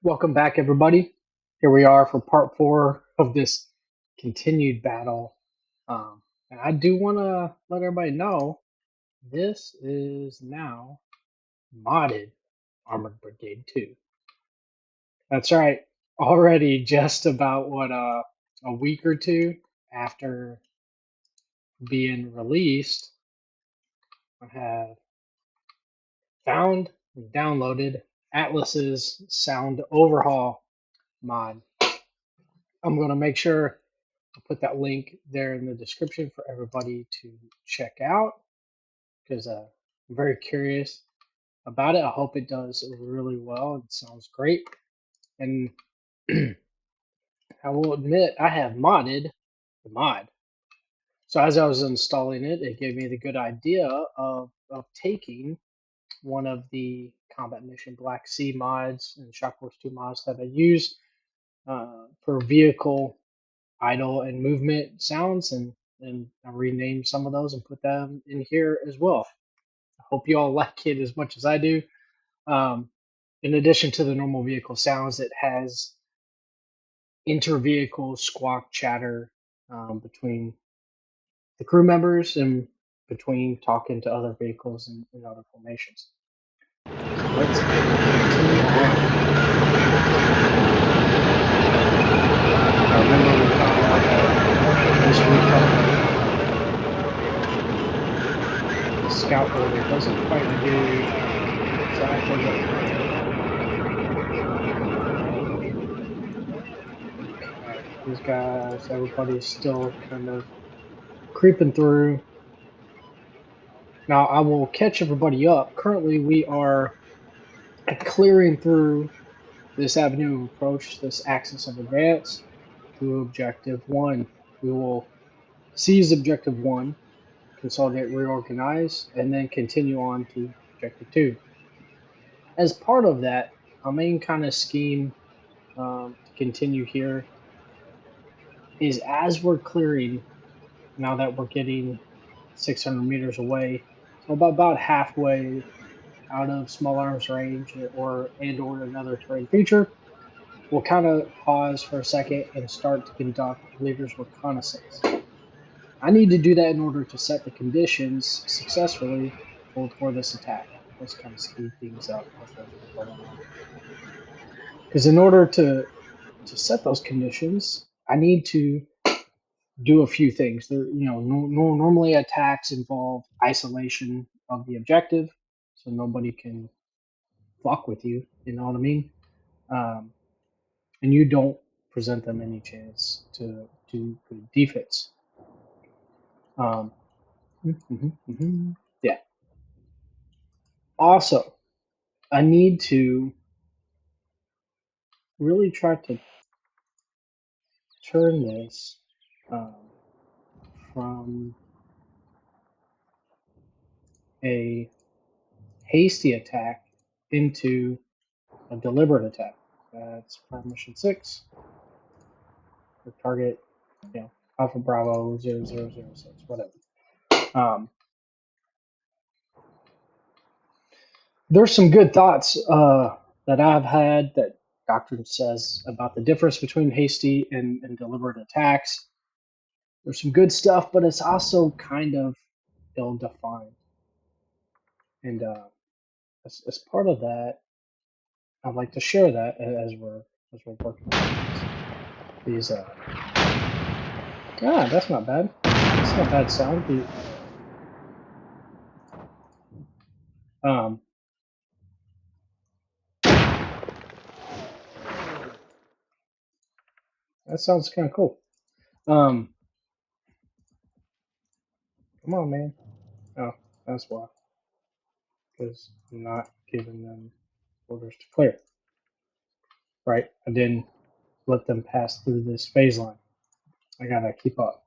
Welcome back, everybody. Here we are for part 4 of this continued battle. And I do want to let everybody know this is now modded Armored Brigade 2. That's right. Already just about a week or two after being released, I have found and downloaded Atlas's Sound Overhaul mod. I'm going to make sure I'll put that link there in the description for everybody to check out because I'm very curious about it. I hope it does really well. It sounds great. And I will admit I have modded the mod. So as I was installing it, it gave me the good idea of taking one of the Combat Mission Black Sea mods and Shock Force 2 mods that I use for vehicle idle and movement sounds, and I renamed some of those and put them in here as well. I hope you all like it as much as I do. Um, in addition to the normal vehicle sounds, it has inter-vehicle squawk chatter between the crew members and between talking to other vehicles and other formations. Let's continue on. I remember we found out that this recon, the scout order doesn't quite do exactly what these guys, everybody's still kind of creeping through. Now I will catch everybody up. Currently we are clearing through this avenue of approach, this axis of advance to objective 1. We will seize objective 1, consolidate, reorganize, and then continue on to objective 2. As part of that, our main kind of scheme to continue here is as we're clearing, now that we're getting 600 meters away, so about halfway out of small arms range or another terrain feature, we'll kind of pause for a second and start to conduct leader's reconnaissance. I need to do that in order to set the conditions successfully for this attack. Let's kind of speed things up as those are going on. Because in order to set those conditions, I need to do a few things. There, normally attacks involve isolation of the objective, so nobody can fuck with you. You know what I mean? And you don't present them any chance to do good defense. Yeah. Also, I need to really try to turn this from a hasty attack into a deliberate attack. That's Prime Mission 6. The target, Alpha Bravo 0006, whatever. There's some good thoughts that I've had that Doctrine says about the difference between hasty and deliberate attacks. There's some good stuff, but it's also kind of ill-defined. And as part of that, I'd like to share that as we're working on these. That's not bad. That's not bad sound. That sounds kind of cool. Come on, man. Oh, that's why. Because I'm not giving them orders to clear. Right? I didn't let them pass through this phase line. I gotta keep up.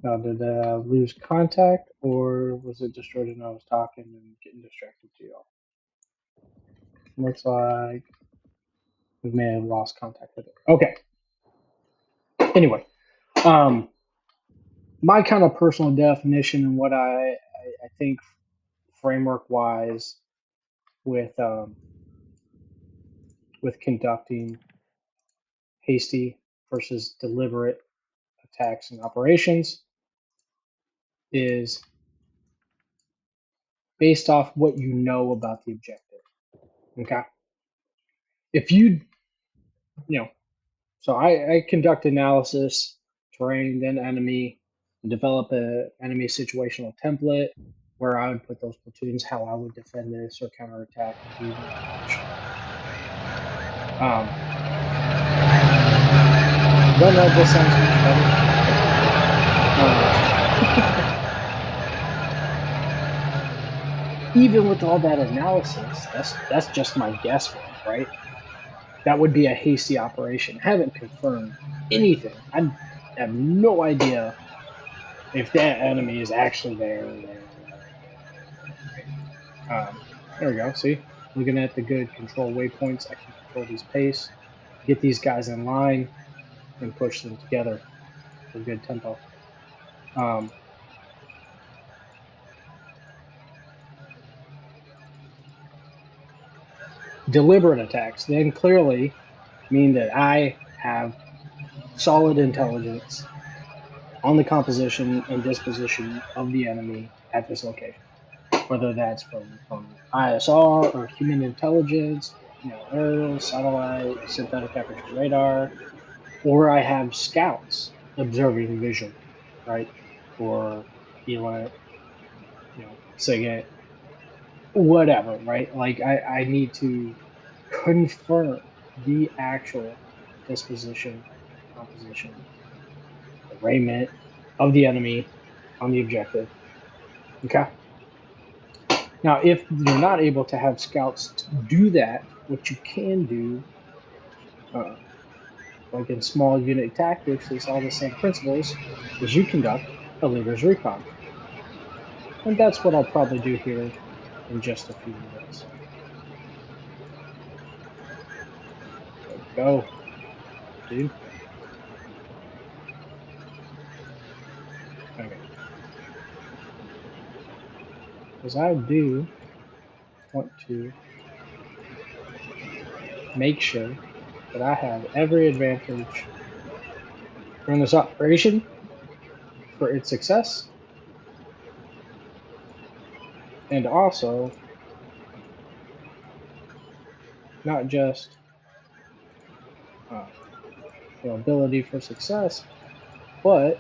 Now, did I lose contact, or was it destroyed and I was talking and getting distracted to y'all? Looks like we may have lost contact with it. Okay. Anyway, my kind of personal definition and what I think framework-wise with conducting hasty versus deliberate attacks and operations is based off what you know about the objective. Okay. If you know, so I conduct analysis, terrain, then enemy, and develop a enemy situational template where I would put those platoons, how I would defend this or counterattack and do my operation. Don't know if this sounds much better. Even with all that analysis, that's just my guesswork, right? That would be a hasty operation. I haven't confirmed anything. I have no idea if that enemy is actually there. There we go. See, looking at the good control waypoints, I can control these pace, get these guys in line, and push them together for good tempo. Deliberate attacks then clearly mean that I have solid intelligence on the composition and disposition of the enemy at this location, whether that's from ISR or human intelligence, aerial, satellite, synthetic aperture radar, or I have scouts observing visually, right? Or ELINT, SIGINT, whatever, right? Like I need to confirm the actual disposition, composition, arrayment of the enemy on the objective. Okay. Now, if you're not able to have scouts to do that, what you can do, like in small unit tactics, is all the same principles, is you conduct a leader's recon. And that's what I'll probably do here in just a few minutes. Go, dude. Okay. Because I do want to make sure that I have every advantage during this operation for its success, and also not just ability for success, but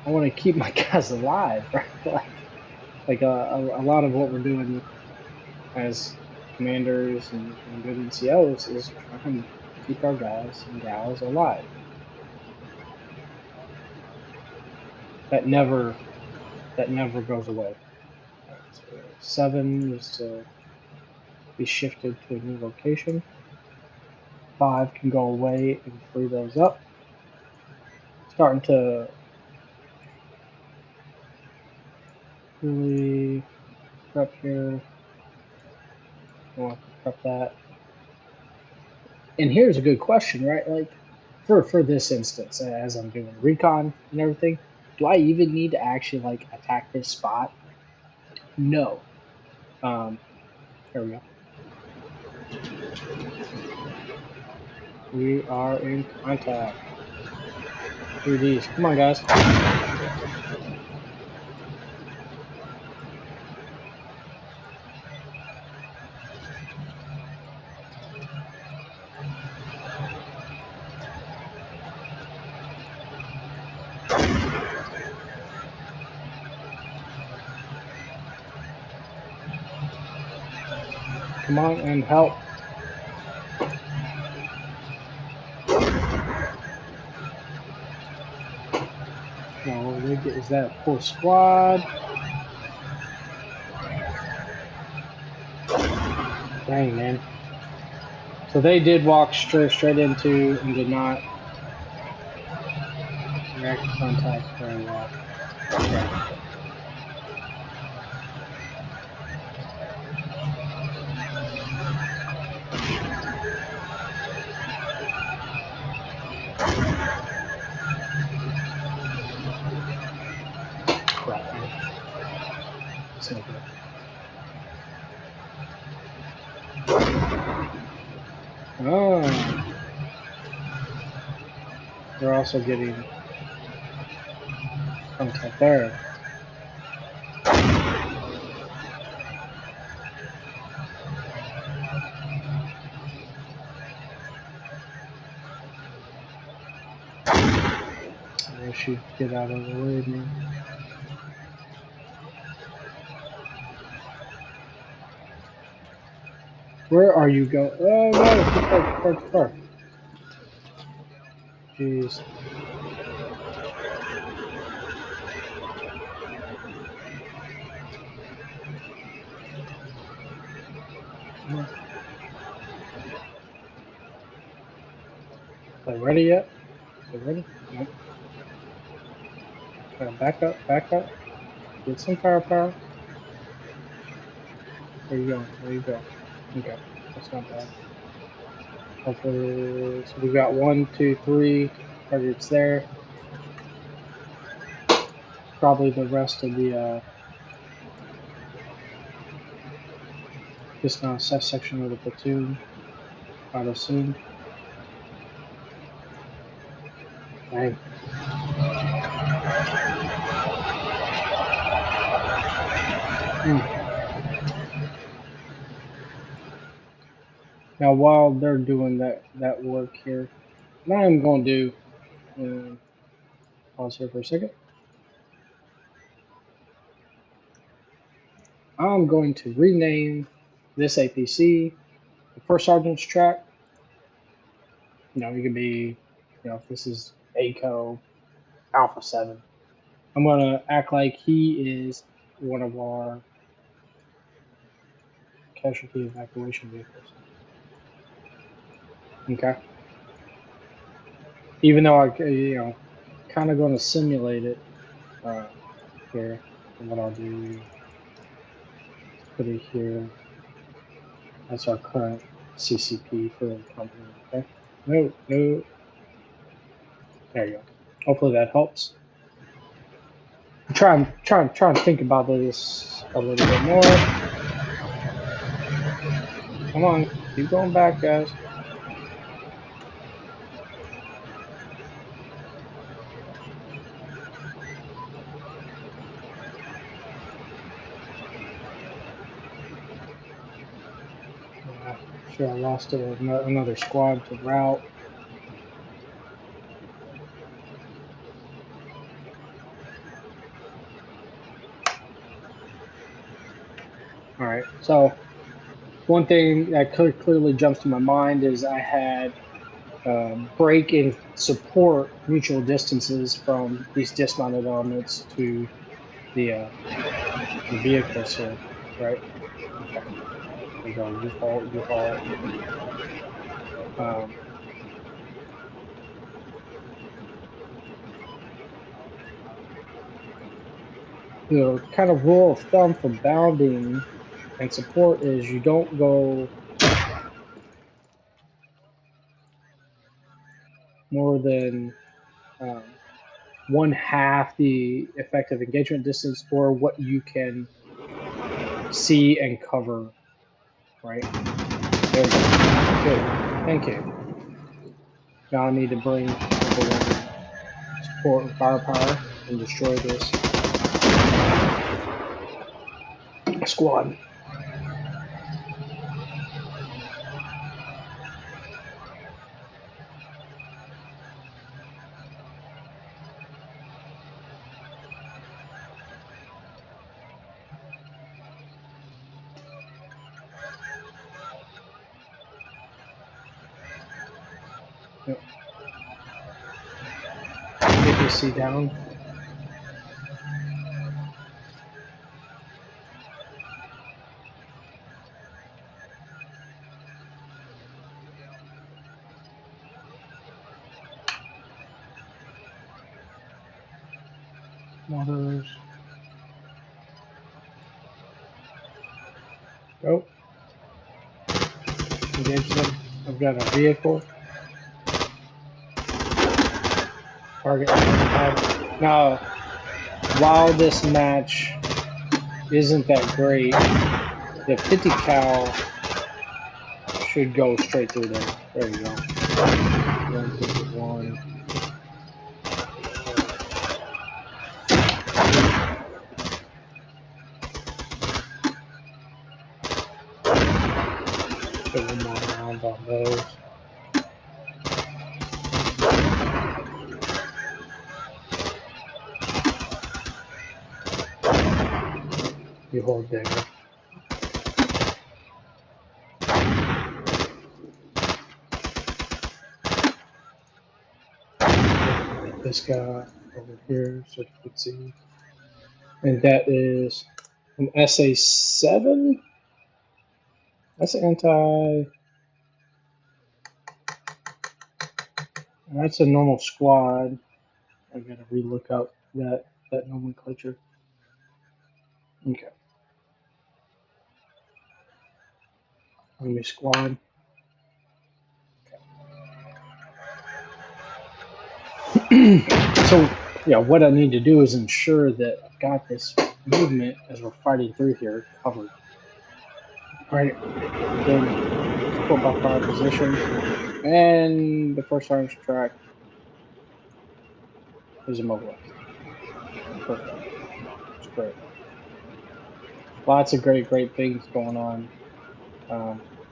I want to keep my guys alive, right? like a lot of what we're doing as commanders and good NCOs is trying to keep our guys and gals alive. That never goes away. Right, so 7 is to be shifted to a new location. 5 can go away and free those up. Starting to really prep here. I want to prep that. And here's a good question, right? Like for this instance, as I'm doing recon and everything, do I even need to actually like attack this spot? No. There we go. We are in contact. 3Ds. Come on, guys. Come on and help. No, is that full squad? Dang, man. So they did walk straight into and did not react to contact very well. Crap, man. It's no good. Oh, we're also getting contact there. I wish you'd get out of the way, man. Where are you going? Oh no, too far. Jeez. Come on. Are they ready yet? They ready? Nope. Back up, back up. Get some firepower. Where you going? Where you going? Okay, that's not bad. Hopefully, so we got 1, 2, 3 targets there. Probably the rest of the dismount section of the platoon. I'd assume. Dang. Now, while they're doing that work here, what I'm going to do, pause here for a second. I'm going to rename this APC the First Sergeant's Track. You know, it could be, if this is ACO Alpha 7. I'm going to act like he is one of our casualty evacuation vehicles. Okay. Even though I, kind of going to simulate it here. And what I'll do, put it here. That's our current CCP for the company. Okay. No. There you go. Hopefully that helps. I'm trying to think about this a little bit more. Come on, keep going back, guys. Sure, I lost another squad to route. All right, so one thing that clearly jumps to my mind is I had break and support mutual distances from these dismounted elements to the vehicles here, right? Okay, we go. You halt. The kind of rule of thumb for bounding and support is you don't go more than one half the effective engagement distance or what you can see and cover, right? There we go. Good. Thank you. Now I need to bring support and firepower and destroy this squad. Yep. APC down. Motors. Go. Engage them. I've got a vehicle. Target. Now, while this match isn't that great, the 50 cal should go straight through there. There you go. 151. Put one more round on those. You hold there. This guy over here, so you can see. And that is an SA7. That's anti. And that's a normal squad. I gotta relook up that nomenclature. Okay. Enemy squad. So yeah, what I need to do is ensure that I've got this movement as we're fighting through here covered. Alright, then pull back our position. And the first orange track is immobilized. Perfect. It's great. Lots of great things going on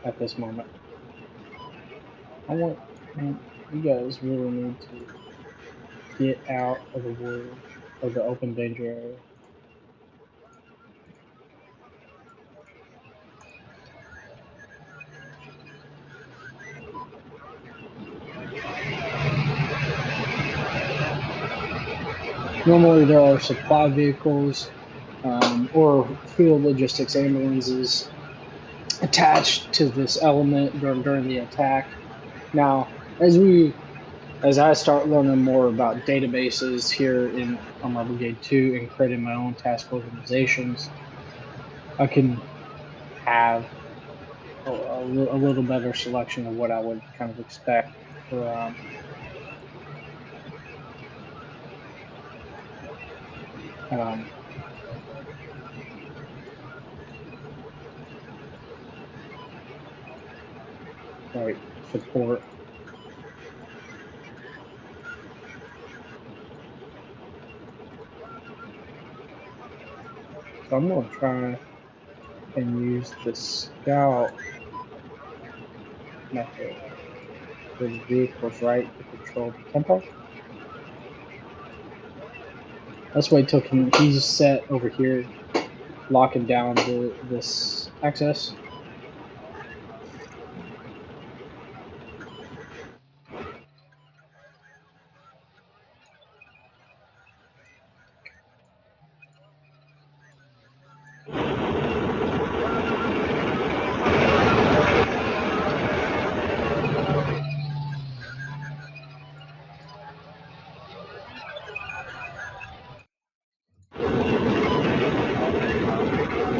at this moment. I want, man, you guys really need to get out of the woods or the open danger area. Normally there are supply vehicles or field logistics ambulances attached to this element during the attack. Now, as I start learning more about databases here on my Brigade 2 and creating my own task organizations, I can have a little better selection of what I would kind of expect for like support. So I'm going to try and use the scout method for the vehicles, right, to control the tempo. Let's wait till he's set over here, locking down this access.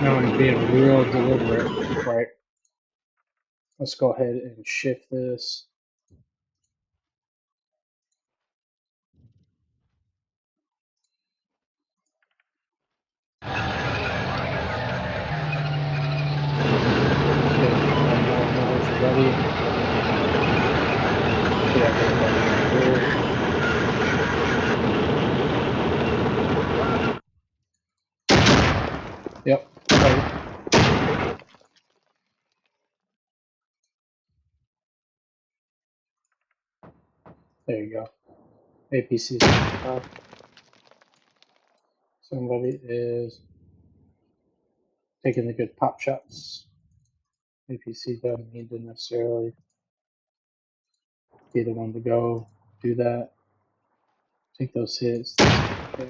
Now I'm being real deliberate, right? Let's go ahead and shift this. Ready. Yep. Right. There you go. APC. Somebody is taking the good pop shots. APC doesn't need to necessarily be the one to go do that. Take those hits. Okay.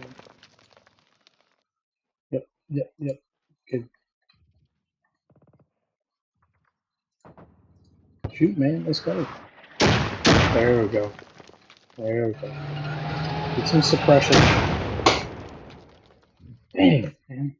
Yep. Good. Shoot, man. Let's go. There we go. Get some suppression. Dang, man.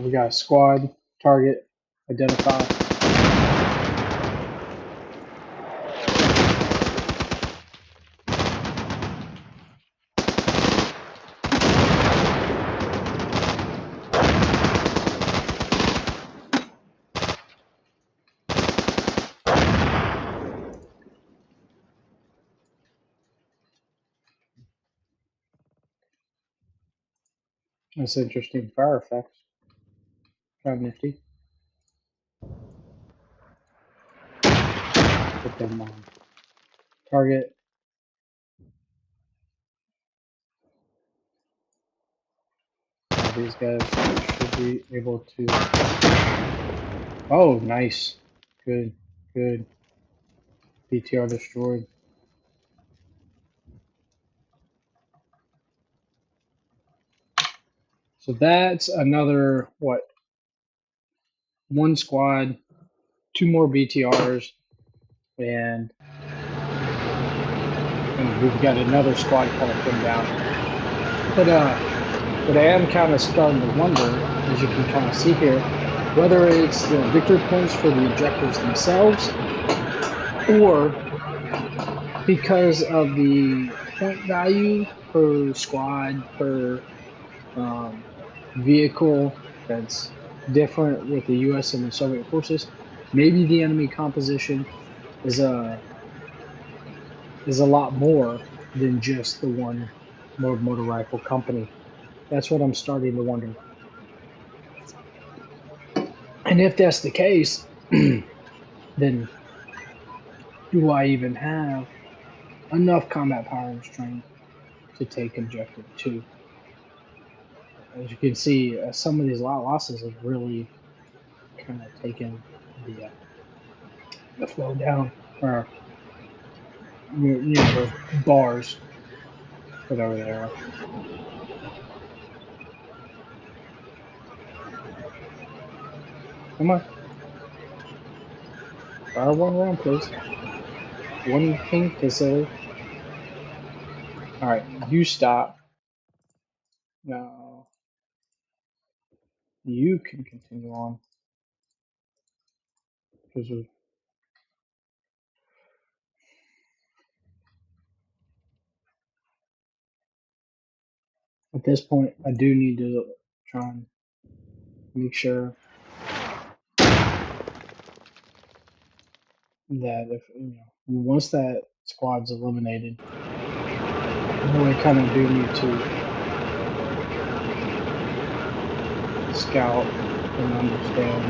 We got a squad target identified. That's interesting. Fire effects. Kind of nifty. Put them on target. These guys should be able to. Oh, nice. Good. Good. BTR destroyed. So that's another, what, one squad, two more BTRs, and we've got another squad kind of come down. But I am kind of starting to wonder, as you can kind of see here, whether it's the victory points for the objectives themselves, or because of the point value per squad, per vehicle that's different with the U.S. and the Soviet forces. Maybe the enemy composition is a lot more than just the one motor rifle company. That's what I'm starting to wonder. And if that's the case, then do I even have enough combat power and strength to take objective 2? As you can see, some of these losses have really kind of taken the flow down, or those bars, whatever they are. Come on, fire one round, please. One ping facility. All right, you stop. Now you can continue on because at this point I do need to try and make sure that if once that squad's eliminated, I really kind of do need to scout and understand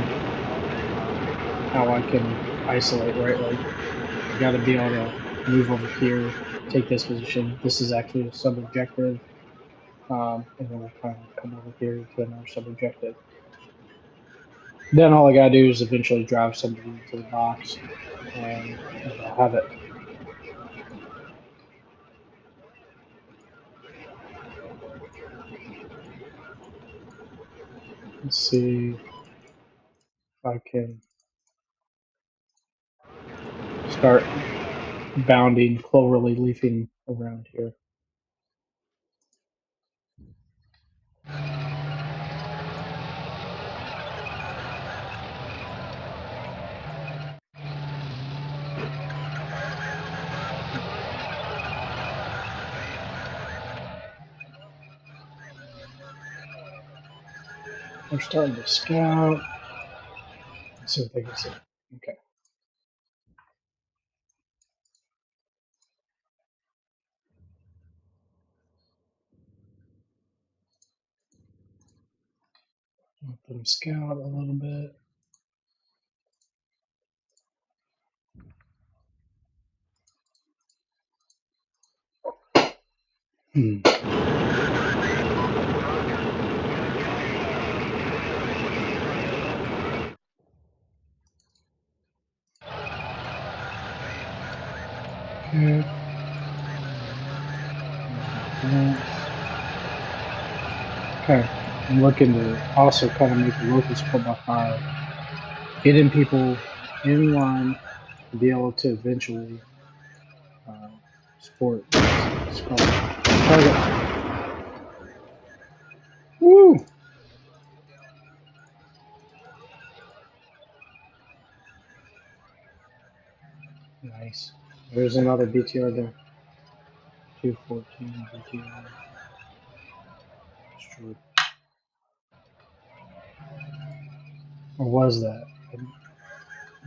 how I can isolate, right? Like, I got to be able to move over here, take this position. This is actually a sub objective, and then we'll kind of come over here to another sub objective. Then all I gotta do is eventually drive somebody into the box, and I'll have it. Let's see if I can start bounding, cloverly leafing around here. They're starting to scout. Let's see what they can see. Okay. Let them scout a little bit. Hmm. Okay. Okay. I'm looking to also kind of make a local support by fire, getting people in line to be able to eventually support this target. Woo! Nice. There's another BTR there. 214 BTR destroyed. Or was that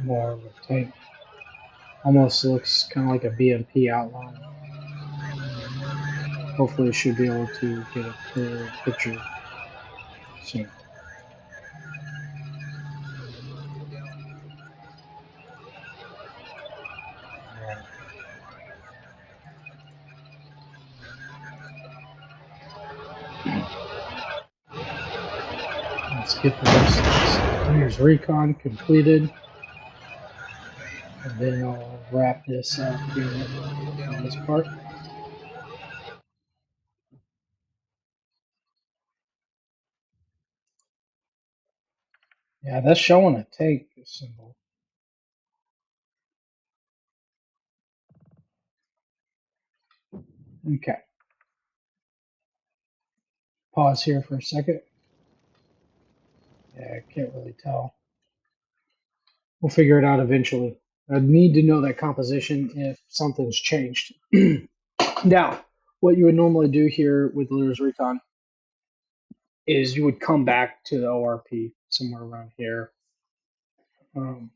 more of a tank? Almost looks kind of like a BMP outline. Hopefully, I should be able to get a clear picture soon. All right. Let's get the rest of this Leaders Recon completed, and then I'll wrap this up here on this part. Yeah, that's showing a tank symbol. Okay, pause here for a second. Yeah, I can't really tell. We'll figure it out eventually. I need to know that composition if something's changed. Now, what you would normally do here with Leaders Recon is you would come back to the ORP somewhere around here, um,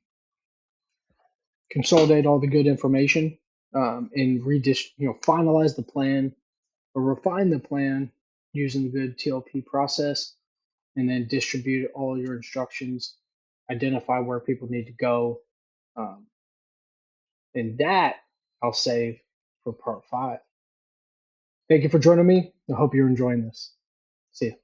consolidate all the good information, and finalize the plan or refine the plan using the good TLP process, and then distribute all your instructions, identify where people need to go, um, and that I'll save for part 5. Thank you for joining me. I hope you're enjoying this. See you.